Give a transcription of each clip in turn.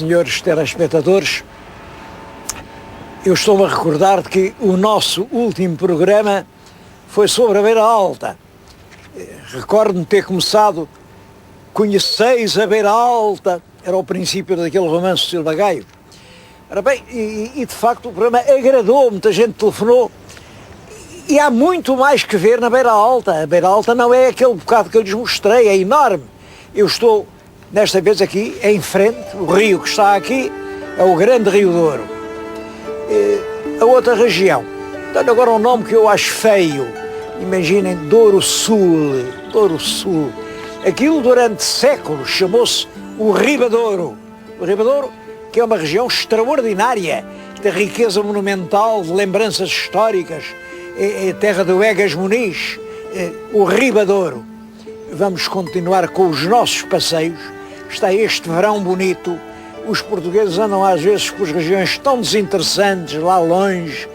senhores telespectadores, eu estou-me a recordar de que o nosso último programa foi sobre a Beira Alta. Recordo-me ter começado: conheceis a Beira Alta, era o princípio daquele romance de Silva Gaio. Ora bem, e de facto o programa agradou, muita gente telefonou, e há muito mais que ver na Beira Alta. A Beira Alta não é aquele bocado que eu lhes mostrei, é enorme. Eu estou, desta vez aqui, em frente, o rio que está aqui é o Grande Rio Douro. A outra região, dando agora um nome que eu acho feio, imaginem, Douro Sul, Douro Sul. Aquilo durante séculos chamou-se o Ribadouro. O Ribadouro, que é uma região extraordinária, de riqueza monumental, de lembranças históricas, é terra do Egas Muniz, o Ribadouro. Vamos continuar com os nossos passeios. Está este verão bonito. Os portugueses andam às vezes por regiões tão desinteressantes, lá longe.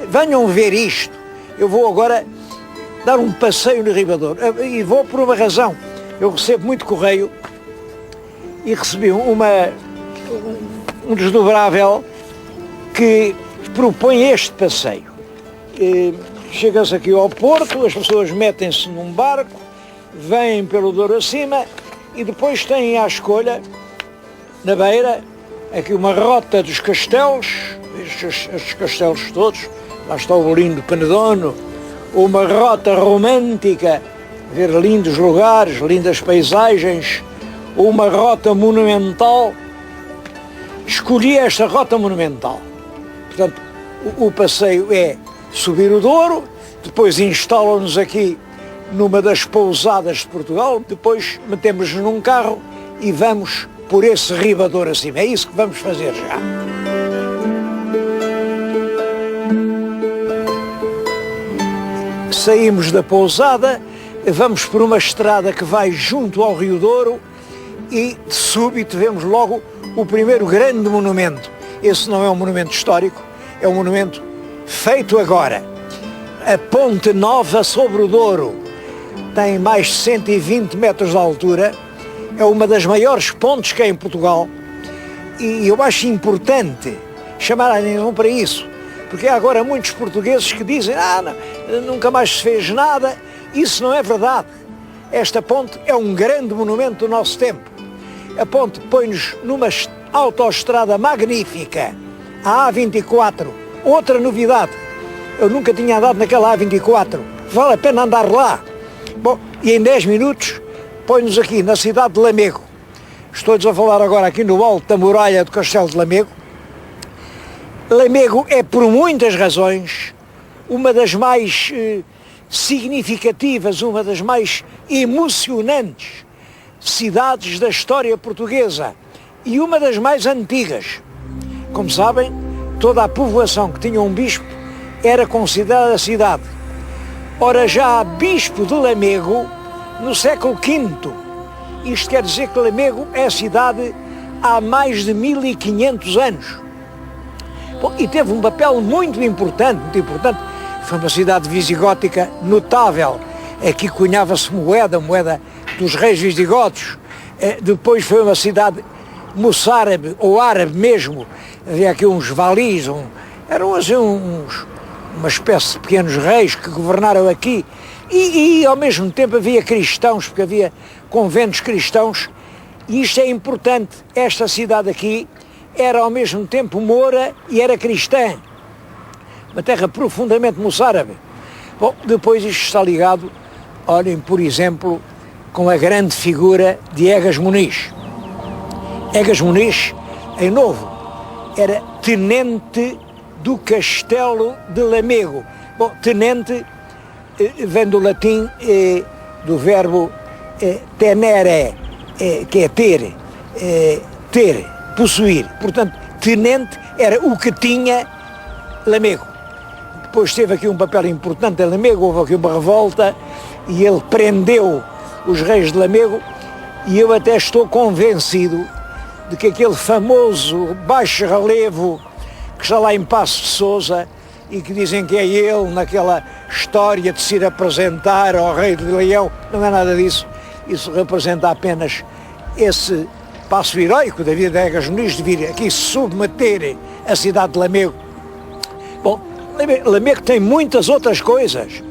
Venham ver isto. Eu vou agora dar um passeio no Ribadouro. E vou por uma razão. Eu recebo muito correio e recebi um desdobrável que propõe este passeio. Chega-se aqui ao Porto, as pessoas metem-se num barco, vêm pelo Douro acima e depois têm à escolha, na beira, aqui uma rota dos castelos, estes castelos todos, lá está o lindo Penedono, uma rota romântica, ver lindos lugares, lindas paisagens, uma rota monumental. Escolhi esta rota monumental. Portanto, o passeio é subir o Douro, depois instalam-nos aqui numa das pousadas de Portugal, depois metemos-nos num carro e vamos por esse Ribadouro acima. É isso que vamos fazer já. Saímos da pousada, vamos por uma estrada que vai junto ao Rio Douro e de súbito vemos logo o primeiro grande monumento. Esse não é um monumento histórico, é um monumento feito agora. A Ponte Nova sobre o Douro tem mais de 120 metros de altura, é uma das maiores pontes que há em Portugal e eu acho importante chamar a atenção para isso, porque há agora muitos portugueses que dizem nunca mais se fez nada. Isso não é verdade. Esta ponte é um grande monumento do nosso tempo. A ponte põe-nos numa autoestrada magnífica, a A24. Outra novidade, eu nunca tinha andado naquela A24, vale a pena andar lá. Bom, e em 10 minutos põe-nos aqui na cidade de Lamego. Estou-lhes a falar agora aqui no alto da muralha do Castelo de Lamego. Lamego é, por muitas razões, uma das mais significativas, uma das mais emocionantes cidades da história portuguesa e uma das mais antigas. Como sabem, toda a povoação que tinha um bispo era considerada cidade. Ora, já há bispo de Lamego no século V. Isto quer dizer que Lamego é cidade há mais de 1500 anos. Bom, e teve um papel muito importante. Foi uma cidade visigótica notável. Aqui cunhava-se moeda dos reis visigodos. Depois foi uma cidade moçárabe, ou árabe mesmo. Havia aqui uns valis, eram assim uma espécie de pequenos reis que governaram aqui. E ao mesmo tempo havia cristãos, porque havia conventos cristãos. E isto é importante. Esta cidade aqui era ao mesmo tempo moura e era cristã. Uma terra profundamente moçárabe. Bom, depois isto está ligado, olhem, por exemplo, com a grande figura de Egas Muniz. Egas Muniz, em Novo, era tenente do Castelo de Lamego. Bom, tenente vem do latim, do verbo tenere, que é ter, possuir. Portanto, tenente era o que tinha Lamego. Depois teve aqui um papel importante em Lamego, houve aqui uma revolta e ele prendeu os reis de Lamego e eu até estou convencido de que aquele famoso baixo relevo que está lá em Paços de Sousa e que dizem que é ele naquela história de se ir apresentar ao rei de Leão, não é nada disso. Isso representa apenas esse passo heroico da vida de Egas Muniz de vir aqui submeter a cidade de Lamego. Bom, Lamego tem muitas outras coisas.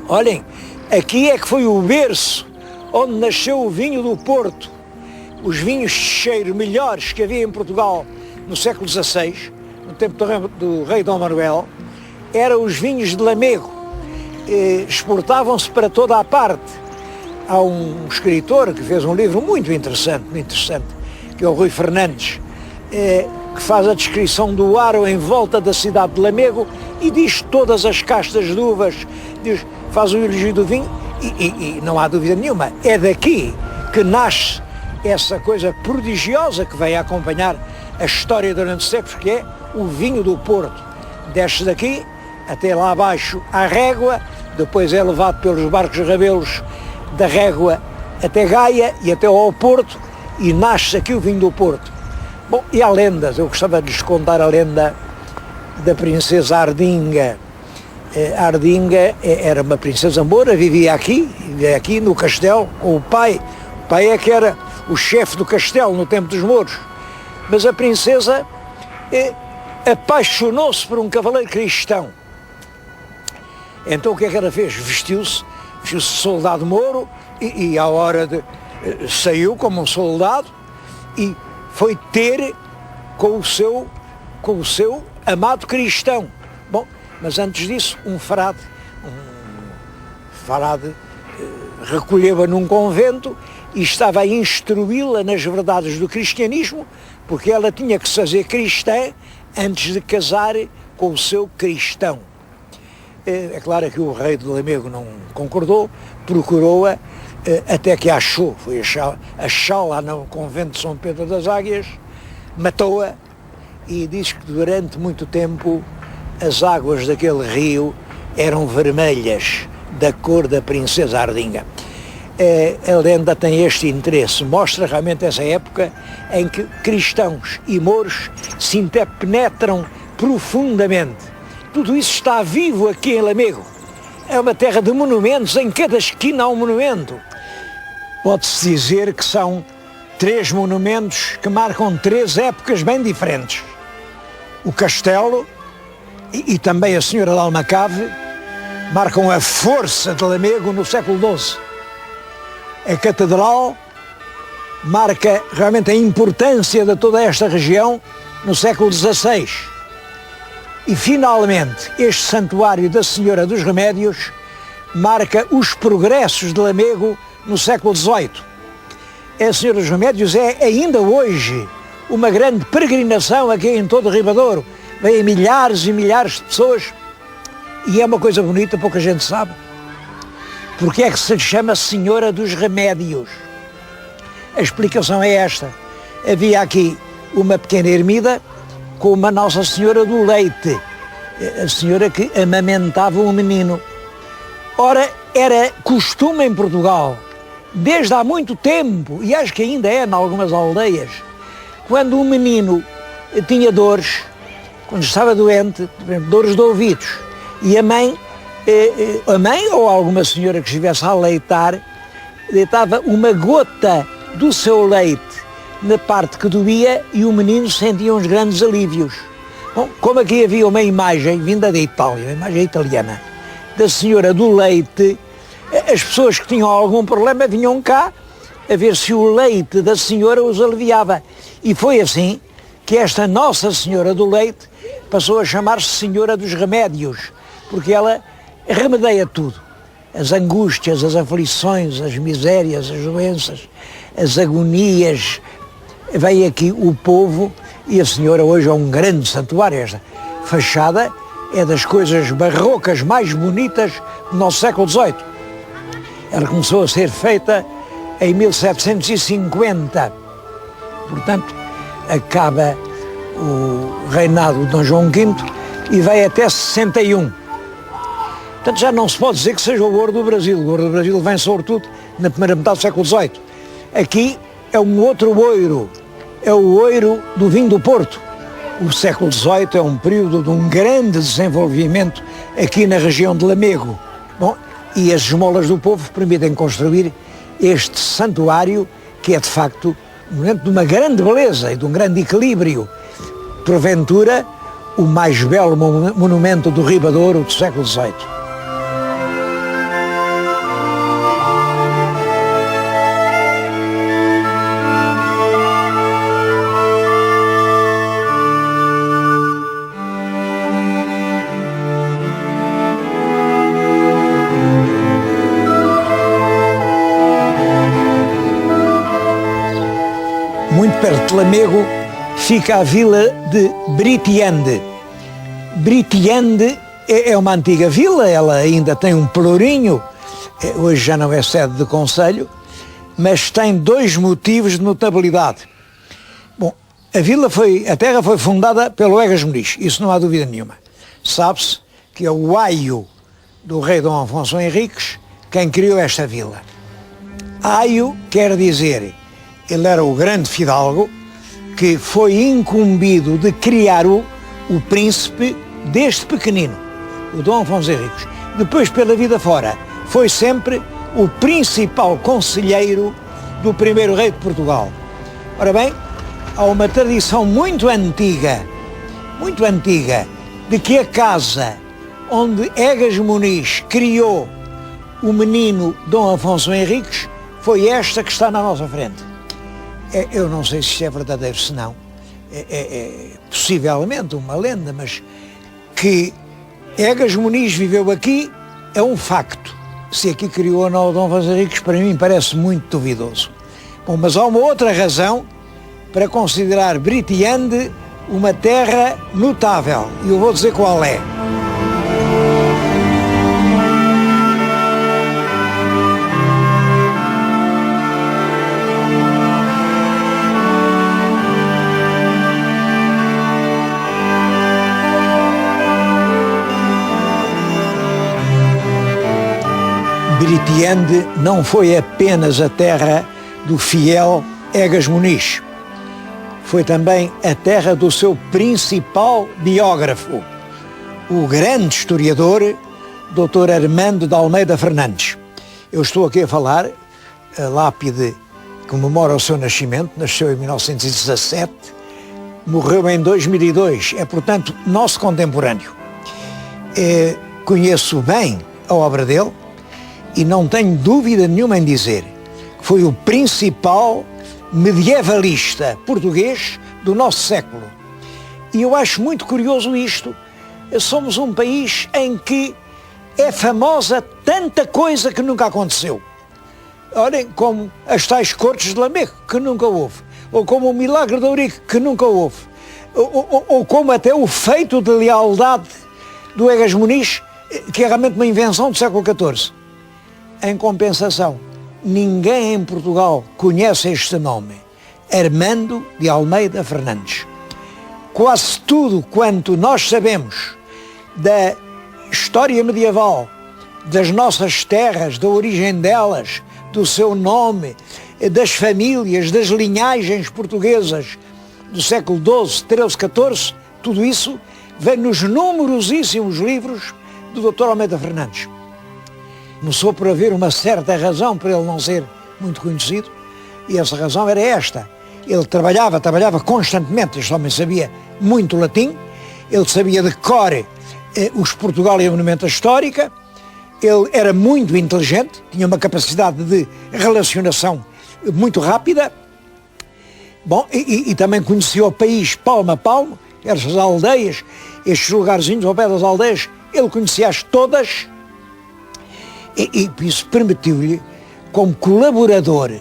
Olhem, aqui é que foi o berço onde nasceu o vinho do Porto. Os vinhos de cheiro melhores que havia em Portugal no século XVI, no tempo do rei Dom Manuel, eram os vinhos de Lamego. Exportavam-se para toda a parte. Há um escritor que fez um livro muito interessante, que é o Rui Fernandes, que faz a descrição do aro em volta da cidade de Lamego e diz todas as castas de uvas, faz o elogio do vinho e não há dúvida nenhuma, é daqui que nasce essa coisa prodigiosa que vai acompanhar a história durante séculos, que é o vinho do Porto. Desce daqui até lá abaixo à Régua, depois é levado pelos barcos rabelos da Régua até Gaia e até ao Porto, e nasce aqui o vinho do Porto. Bom, e há lendas, eu gostava de lhes contar a lenda da princesa Ardinga. Ardinga era uma princesa moura, vivia aqui no castelo, com o pai. O pai é que era o chefe do castelo no tempo dos mouros. Mas a princesa apaixonou-se por um cavaleiro cristão. Então o que é que ela fez? Vestiu-se soldado mouro e à hora de saiu como um soldado e foi ter com o seu amado cristão. Bom, mas antes disso um frade recolheu-a num convento e estava a instruí-la nas verdades do cristianismo, porque ela tinha que se fazer cristã antes de casar com o seu cristão. É claro que o rei de Lamego não concordou, procurou-a, até que a achou, foi achá-la no convento de São Pedro das Águias, matou-a e diz que durante muito tempo as águas daquele rio eram vermelhas, da cor da princesa Ardinga. A lenda tem este interesse, mostra realmente essa época em que cristãos e mouros se interpenetram profundamente. Tudo isso está vivo aqui em Lamego. É uma terra de monumentos, em cada esquina há um monumento. Pode-se dizer que são 3 monumentos que marcam 3 épocas bem diferentes. O castelo e também a Senhora de Almacave marcam a força de Lamego no século XII. A catedral marca realmente a importância de toda esta região no século XVI. E finalmente este santuário da Senhora dos Remédios marca os progressos de Lamego no século XVIII. A Senhora dos Remédios é ainda hoje uma grande peregrinação aqui em todo o Ribadouro. Vêm milhares e milhares de pessoas e é uma coisa bonita, pouca gente sabe. Porque é que se chama Senhora dos Remédios? A explicação é esta. Havia aqui uma pequena ermida com uma Nossa Senhora do Leite, a senhora que amamentava um menino. Ora, era costume em Portugal, desde há muito tempo, e acho que ainda é em algumas aldeias, quando um menino tinha dores, quando estava doente, dores de ouvidos, e a mãe ou alguma senhora que estivesse a aleitar, deitava uma gota do seu leite na parte que doía e o menino sentia uns grandes alívios. Bom, como aqui havia uma imagem vinda da Itália, uma imagem italiana, da Senhora do Leite, as pessoas que tinham algum problema vinham cá a ver se o leite da senhora os aliviava. E foi assim que esta Nossa Senhora do Leite passou a chamar-se Senhora dos Remédios, porque ela remedeia tudo. As angústias, as aflições, as misérias, as doenças, as agonias. Vem aqui o povo e a senhora hoje é um grande santuário. Esta fachada é das coisas barrocas mais bonitas do nosso século XVIII. Ela começou a ser feita em 1750. Portanto, acaba o reinado de Dom João V e vai até 61. Portanto, já não se pode dizer que seja o ouro do Brasil. O ouro do Brasil vem sobretudo na primeira metade do século XVIII. Aqui é um outro ouro, é o ouro do vinho do Porto. O século XVIII é um período de um grande desenvolvimento aqui na região de Lamego. Bom, e as esmolas do povo permitem construir este santuário, que é de facto um monumento de uma grande beleza e de um grande equilíbrio. Porventura, o mais belo monumento do Ribadouro do século XVIII. Muito perto de Lamego fica a vila de Britiande. Britiande é uma antiga vila, ela ainda tem um pelourinho, hoje já não é sede de concelho, mas tem dois motivos de notabilidade. Bom, a terra foi fundada pelo Egas Muniz, isso não há dúvida nenhuma. Sabe-se que é o aio do rei Dom Afonso Henriques quem criou esta vila. Aio quer dizer, ele era o grande fidalgo que foi incumbido de criar o príncipe desde pequenino, o Dom Afonso Henriques. Depois, pela vida fora, foi sempre o principal conselheiro do primeiro rei de Portugal. Ora bem, há uma tradição muito antiga, de que a casa onde Egas Muniz criou o menino Dom Afonso Henriques foi esta que está na nossa frente. Eu não sei se isto é verdadeiro, se não. É possivelmente uma lenda, mas que Egas Muniz viveu aqui é um facto. Se aqui criou ou não o Dom Afonso Henriques, para mim parece muito duvidoso. Bom, mas há uma outra razão para considerar Britiande uma terra notável, e eu vou dizer qual é. Britiande não foi apenas a terra do fiel Egas Muniz, foi também a terra do seu principal biógrafo, o grande historiador Dr. Armando de Almeida Fernandes. Eu estou aqui a falar, a lápide comemora o seu nascimento, nasceu em 1917, morreu em 2002, é portanto nosso contemporâneo. Conheço bem a obra dele, e não tenho dúvida nenhuma em dizer que foi o principal medievalista português do nosso século. E eu acho muito curioso isto. Somos um país em que é famosa tanta coisa que nunca aconteceu. Olhem, como as tais cortes de Lamego, que nunca houve. Ou como o milagre de Ourique, que nunca houve. Ou como até o feito de lealdade do Egas Muniz, que é realmente uma invenção do século XIV. Em compensação, ninguém em Portugal conhece este nome, Armando de Almeida Fernandes. Quase tudo quanto nós sabemos da história medieval, das nossas terras, da origem delas, do seu nome, das famílias, das linhagens portuguesas do século XII, XIII, XIV, tudo isso vem nos numerosíssimos livros do Dr. Almeida Fernandes. Começou por haver uma certa razão para ele não ser muito conhecido, e essa razão era esta. Ele trabalhava constantemente, este homem sabia muito latim, ele sabia de cor os Portugal e a Monumenta Histórica, ele era muito inteligente, tinha uma capacidade de relacionação muito rápida, bom, e também conhecia o país palmo a palmo, essas aldeias, estes lugarzinhos ao pé das aldeias, ele conhecia-as todas, e isso permitiu-lhe, como colaborador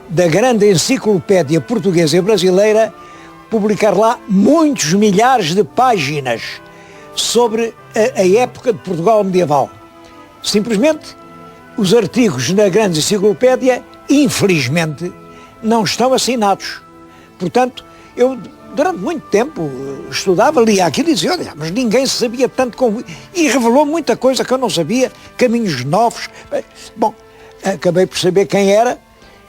da grande enciclopédia portuguesa e brasileira, publicar lá muitos milhares de páginas sobre a época de Portugal medieval. Simplesmente, os artigos na grande enciclopédia, infelizmente, não estão assinados. Portanto, eu durante muito tempo estudava, lia aquilo e dizia, olha, mas ninguém sabia tanto como... E revelou muita coisa que eu não sabia, caminhos novos. Bom, acabei por saber quem era,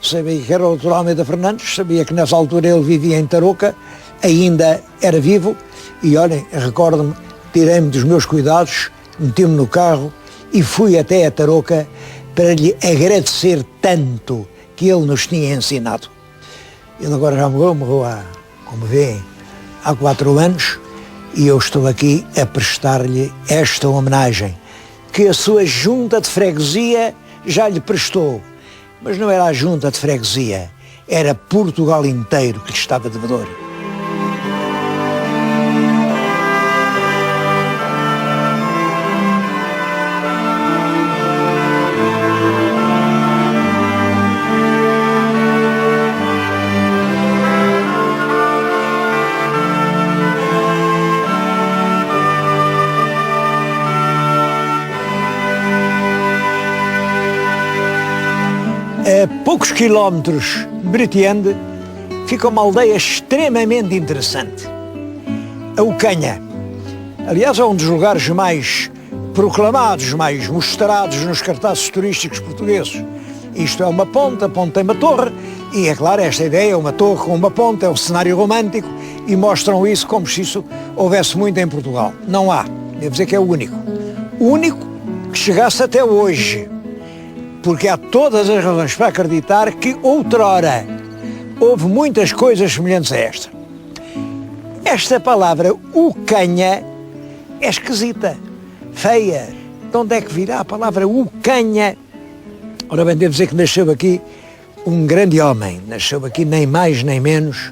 sabia que era o Dr. Almeida Fernandes, sabia que nessa altura ele vivia em Tarouca, ainda era vivo, e olhem, recordo-me, tirei-me dos meus cuidados, meti-me no carro e fui até a Tarouca para lhe agradecer tanto que ele nos tinha ensinado. Ele agora já morreu há, como veem, há 4 anos, e eu estou aqui a prestar-lhe esta homenagem, que a sua junta de freguesia já lhe prestou. Mas não era a junta de freguesia, era Portugal inteiro que lhe estava devedor. A poucos quilómetros de Bretiande fica uma aldeia extremamente interessante, a Ucanha. Aliás, é um dos lugares mais proclamados, mais mostrados nos cartazes turísticos portugueses. Isto é uma ponte, a ponte tem uma torre, e é claro, esta ideia é uma torre com uma ponte, é um cenário romântico, e mostram isso como se isso houvesse muito em Portugal. Não há, devo dizer que é o único que chegasse até hoje. Porque há todas as razões para acreditar que outrora houve muitas coisas semelhantes a esta. Esta palavra Ucanha é esquisita, feia. De onde é que virá a palavra Ucanha? Ora bem, devo dizer que nasceu aqui um grande homem, nasceu aqui nem mais nem menos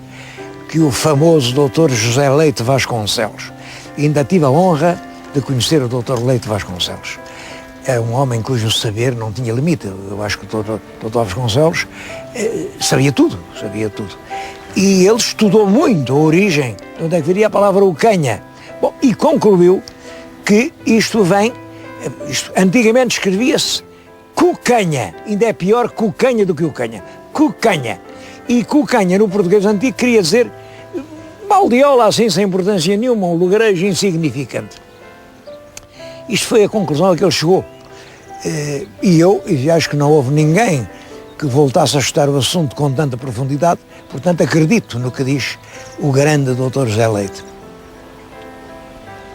que o famoso Dr. José Leite Vasconcelos. E ainda tive a honra de conhecer o Dr. Leite Vasconcelos. É um homem cujo saber não tinha limite. Eu acho que o Dr. Vasconcelos sabia tudo. E ele estudou muito a origem, de onde é que viria a palavra Ucanha. Bom, e concluiu que isto vem, antigamente escrevia-se Cucanha, ainda é pior Cucanha do que Ucanha. Cucanha. E Cucanha no português antigo queria dizer baldiola, assim, sem importância nenhuma, um lugarejo insignificante. Isto foi a conclusão a que ele chegou. E eu acho que não houve ninguém que voltasse a estudar o assunto com tanta profundidade, portanto acredito no que diz o grande Dr. José Leite.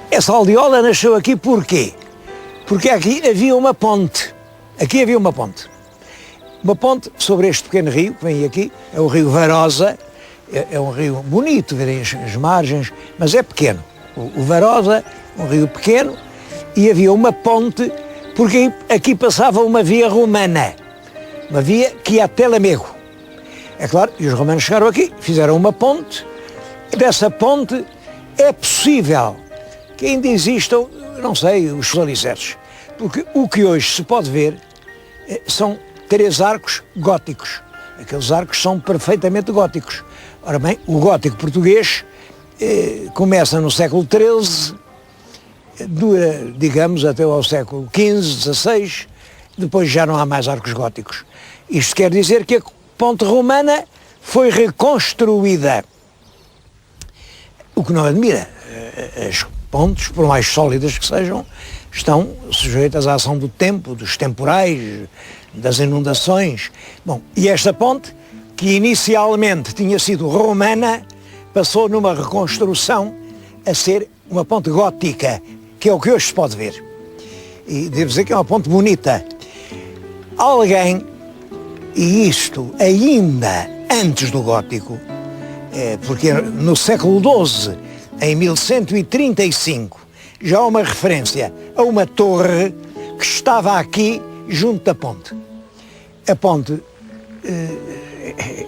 Essa aldeola nasceu aqui porquê? Porque aqui havia uma ponte. Uma ponte sobre este pequeno rio que vem aqui, é o rio Varosa, é um rio bonito, verem as margens, mas é pequeno. O Varosa, um rio pequeno, e havia uma ponte, porque aqui passava uma via romana, uma via que ia até Lamego. É claro, e os romanos chegaram aqui, fizeram uma ponte, e dessa ponte é possível que ainda existam, não sei, os seus alicerces, porque o que hoje se pode ver são 3 arcos góticos. Aqueles arcos são perfeitamente góticos. Ora bem, o gótico português começa no século XIII, dura, digamos, até ao século XV, XVI, depois já não há mais arcos góticos. Isto quer dizer que a ponte romana foi reconstruída. O que não admira, as pontes, por mais sólidas que sejam, estão sujeitas à ação do tempo, dos temporais, das inundações. Bom, e esta ponte, que inicialmente tinha sido romana, passou numa reconstrução a ser uma ponte gótica, que é o que hoje se pode ver. E devo dizer que é uma ponte bonita. Alguém, e isto ainda antes do gótico, porque no século XII, em 1135, já há uma referência a uma torre que estava aqui junto da ponte. A ponte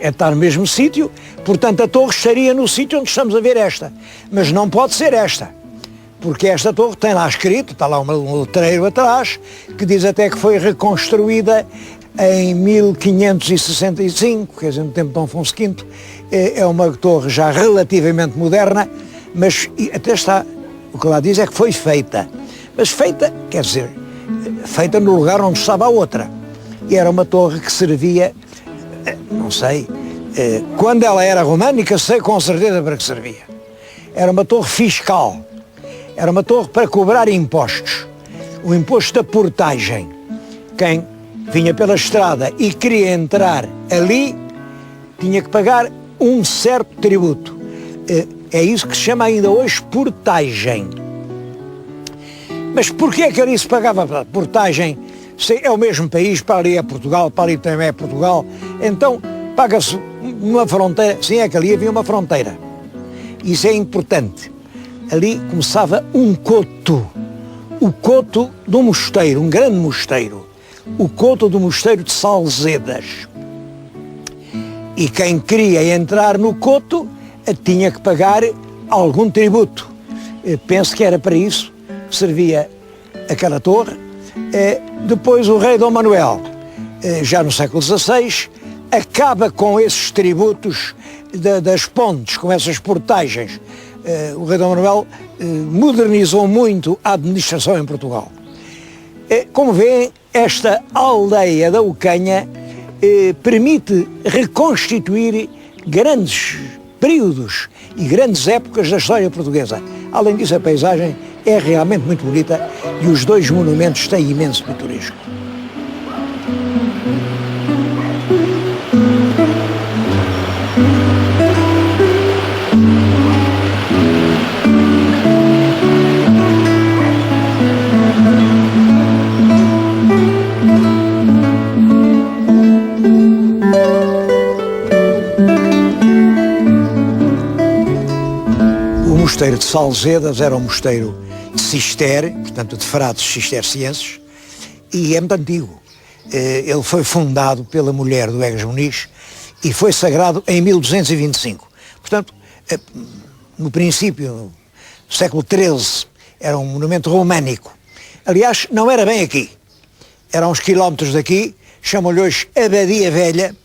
está no mesmo sítio, portanto a torre estaria no sítio onde estamos a ver esta, mas não pode ser esta, porque esta torre tem lá escrito, está lá um letreiro atrás, que diz até que foi reconstruída em 1565, quer dizer, no tempo de Dom Afonso V. É uma torre já relativamente moderna, mas até está, o que lá diz é que foi feita, mas feita, quer dizer, feita no lugar onde estava a outra, e era uma torre que servia, não sei, quando ela era românica, sei com certeza para que servia. Era uma torre fiscal, era uma torre para cobrar impostos, o imposto da portagem. Quem vinha pela estrada e queria entrar ali, tinha que pagar um certo tributo. É isso que se chama ainda hoje portagem. Mas porquê é que ali se pagava portagem? Se é o mesmo país, para ali é Portugal, para ali também é Portugal, então paga-se numa fronteira, sim, é que ali havia uma fronteira. Isso é importante. Ali começava um coto, o coto do mosteiro, um grande mosteiro, o coto do mosteiro de Salzedas. E quem queria entrar no coto tinha que pagar algum tributo. Penso que era para isso que servia aquela torre. Depois o rei Dom Manuel, já no século XVI, acaba com esses tributos das pontes, com essas portagens. O rei Dom Manuel modernizou muito a administração em Portugal. Como vêem, esta aldeia da Ucanha permite reconstituir grandes períodos e grandes épocas da história portuguesa. Além disso, a paisagem é realmente muito bonita e os dois monumentos têm imenso pitoresco. O mosteiro de Salzedas era um mosteiro de Cister, portanto de frades cistercienses, e é muito antigo. Ele foi fundado pela mulher do Egas Muniz e foi sagrado em 1225. Portanto, no princípio, no século XIII, era um monumento românico. Aliás, não era bem aqui. Era a uns quilómetros daqui, chamam-lhe hoje Abadia Velha,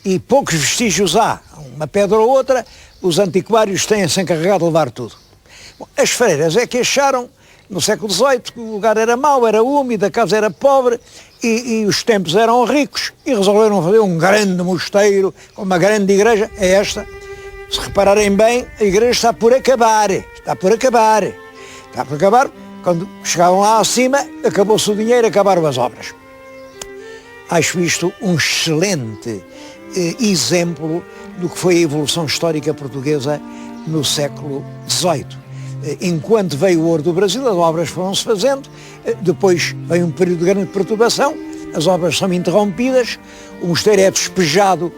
e poucos vestígios há. Uma pedra ou outra, os antiquários têm-se encarregado de levar tudo. Bom, as freiras é que acharam, no século XVIII, que o lugar era mau, era úmido, a casa era pobre e os tempos eram ricos e resolveram fazer um grande mosteiro, com uma grande igreja. É esta. Se repararem bem, a igreja está por acabar. Está por acabar. Está por acabar. Quando chegavam lá acima, acabou-se o dinheiro, acabaram as obras. Acho isto um excelente exemplo do que foi a evolução histórica portuguesa no século XVIII. Enquanto veio o ouro do Brasil, as obras foram-se fazendo, depois veio um período de grande perturbação, as obras são interrompidas, o mosteiro é despejado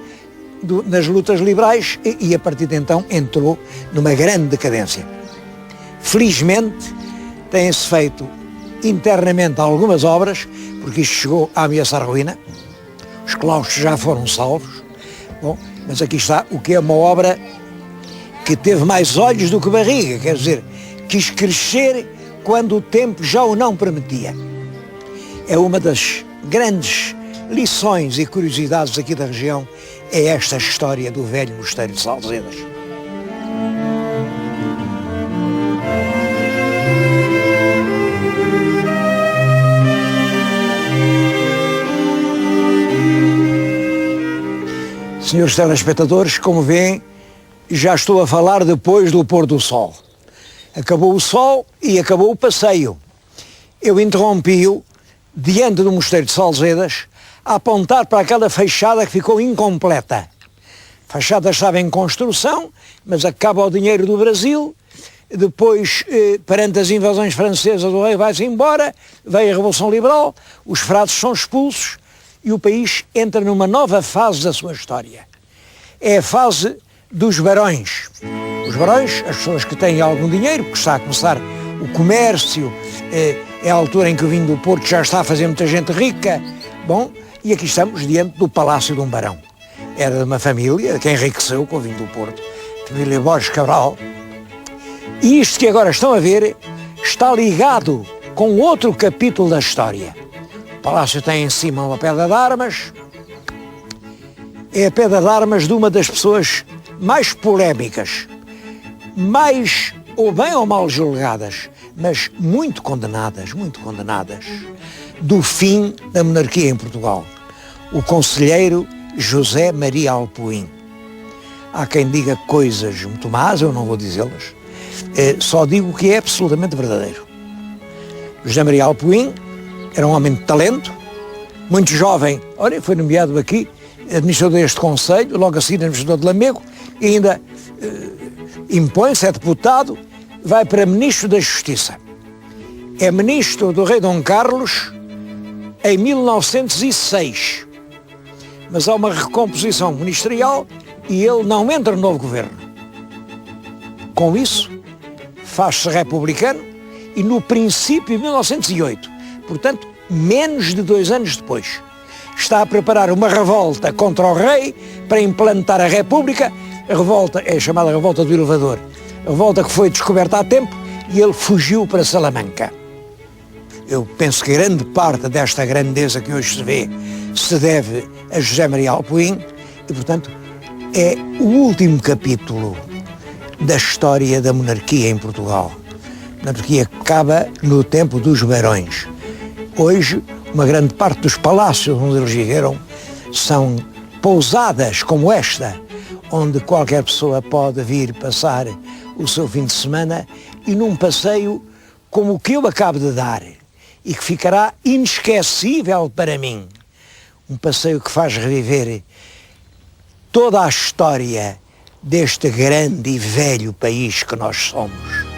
nas lutas liberais e a partir de então entrou numa grande decadência. Felizmente têm-se feito internamente algumas obras, porque isto chegou a ameaçar ruína, os claustros já foram salvos. Bom, mas aqui está o que é uma obra que teve mais olhos do que barriga, quer dizer, quis crescer quando o tempo já o não permitia. É uma das grandes lições e curiosidades aqui da região, é esta história do velho mosteiro de Salzedas. Senhores telespectadores, como veem, já estou a falar depois do pôr do sol. Acabou o sol e acabou o passeio. Eu interrompi-o diante do mosteiro de Salzedas a apontar para aquela fachada que ficou incompleta. A fachada estava em construção, mas acaba o dinheiro do Brasil. Depois, perante as invasões francesas, o rei vai-se embora, vem a Revolução Liberal, os frades são expulsos e o país entra numa nova fase da sua história. É a fase dos barões. Os barões, as pessoas que têm algum dinheiro, porque está a começar o comércio, é a altura em que o vinho do Porto já está a fazer muita gente rica. Bom, e aqui estamos diante do Palácio de um Barão. Era de uma família que enriqueceu com o vinho do Porto, família Borges Cabral. E isto que agora estão a ver está ligado com outro capítulo da história. O palácio tem em cima uma pedra de armas, é a pedra de armas de uma das pessoas mais polémicas, mais ou bem ou mal julgadas, mas muito condenadas, do fim da monarquia em Portugal, o conselheiro José Maria Alpuim. Há quem diga coisas muito más, eu não vou dizê-las, só digo o que é absolutamente verdadeiro. José Maria Alpuim era um homem de talento, muito jovem, olha, foi nomeado aqui administrador deste conselho, logo a seguir administrador de Lamego, e ainda impõe-se, é deputado, vai para ministro da Justiça. É ministro do rei Dom Carlos em 1906, mas há uma recomposição ministerial e ele não entra no novo governo. Com isso, faz-se republicano e no princípio de 1908, portanto, menos de 2 anos depois, está a preparar uma revolta contra o rei para implantar a República. A revolta é chamada Revolta do Elevador, a revolta que foi descoberta há tempo, e ele fugiu para Salamanca. Eu penso que grande parte desta grandeza que hoje se vê se deve a José Maria Alpuim e, portanto, é o último capítulo da história da monarquia em Portugal. A monarquia acaba no tempo dos barões. Hoje, uma grande parte dos palácios onde eles viveram são pousadas como esta, onde qualquer pessoa pode vir passar o seu fim de semana e num passeio como o que eu acabo de dar e que ficará inesquecível para mim. Um passeio que faz reviver toda a história deste grande e velho país que nós somos.